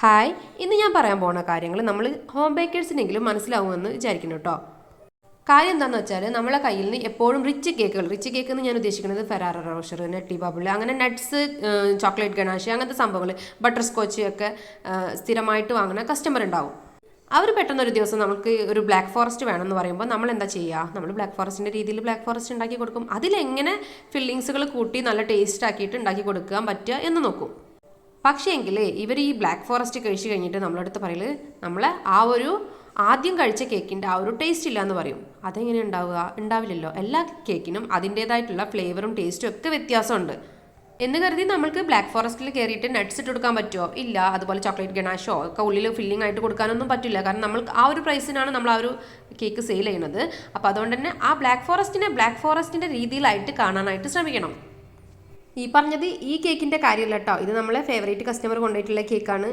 Hi, ഇന്ന് ഞാൻ പറയാൻ പോകുന്ന കാര്യങ്ങൾ നമ്മൾ ഹോം ബേക്കേഴ്സിനെങ്കിലും മനസ്സിലാവുമെന്ന് വിചാരിക്കുന്നു കേട്ടോ. കാര്യം എന്താണെന്ന് വെച്ചാൽ നമ്മളെ കയ്യിൽ നിന്ന് എപ്പോഴും റിച്ച് കേക്ക് എന്ന് ഞാൻ ഉദ്ദേശിക്കുന്നത് ഫെറാറോ റോഷർ, നെട്ടി ബബിൾ, അങ്ങനെ നട്ട്സ്, ചോക്ലേറ്റ് ഗണാഷ്, അങ്ങനത്തെ സംഭവങ്ങൾ, ബട്ടർ സ്കോച്ച് ഒക്കെ സ്ഥിരമായിട്ട് വാങ്ങുന്ന കസ്റ്റമർ ഉണ്ടാവും. അവർ പെട്ടെന്ന് ഒരു ദിവസം നമുക്ക് ഒരു ബ്ലാക്ക് ഫോറസ്റ്റ് വേണമെന്ന് പറയുമ്പോൾ നമ്മൾ എന്താ ചെയ്യുക? നമ്മൾ ബ്ലാക്ക് ഫോറസ്റ്റിൻ്റെ രീതിയിൽ ബ്ലാക്ക് ഫോറസ്റ്റ് ഉണ്ടാക്കി കൊടുക്കും. അതിലെങ്ങനെ ഫില്ലിങ്സുകൾ കൂട്ടി നല്ല ടേസ്റ്റ് ആക്കിയിട്ട് ഉണ്ടാക്കി കൊടുക്കാൻ പറ്റുക എന്ന് നോക്കും. പക്ഷേ എങ്കിൽ ഇവർ ഈ ബ്ലാക്ക് ഫോറസ്റ്റ് കഴിച്ച് കഴിഞ്ഞിട്ട് നമ്മളടുത്ത് പറയൽ നമ്മൾ ആ ഒരു ആദ്യം കഴിച്ച കേക്കിൻ്റെ ആ ഒരു ടേസ്റ്റ് ഇല്ല എന്ന് പറയും. അതെങ്ങനെ ഉണ്ടാവുക? ഉണ്ടാവില്ലല്ലോ. എല്ലാ കേക്കിനും അതിൻ്റേതായിട്ടുള്ള ഫ്ലേവറും ടേസ്റ്റും ഒക്കെ വ്യത്യാസമുണ്ട് എന്ന് കരുതി നമ്മൾക്ക് ബ്ലാക്ക് ഫോറസ്റ്റിൽ കയറിയിട്ട് നട്ട്സ് ഇട്ട് കൊടുക്കാൻ പറ്റുമോ? ഇല്ല. അതുപോലെ ചോക്ലേറ്റ് ഗണാഷോ ഒക്കെ ഉള്ളിൽ ഫില്ലിംഗ് ആയിട്ട് കൊടുക്കാനൊന്നും പറ്റില്ല. കാരണം നമ്മൾ ആ ഒരു പ്രൈസിനാണ് നമ്മൾ ആ ഒരു കേക്ക് സെയിൽ ചെയ്യുന്നത്. അപ്പോൾ അതുകൊണ്ട് തന്നെ ആ ബ്ലാക്ക് ഫോറസ്റ്റിൻ്റെ രീതിയിലായിട്ട് കാണാനായിട്ട് ശ്രമിക്കണം. ഈ പറഞ്ഞത് ഈ കേക്കിൻ്റെ കാര്യമല്ല കേട്ടോ. ഇത് നമ്മളെ ഫേവറേറ്റ് കസ്റ്റമർ കൊണ്ടുപോയിട്ടുള്ള കേക്കാണ്.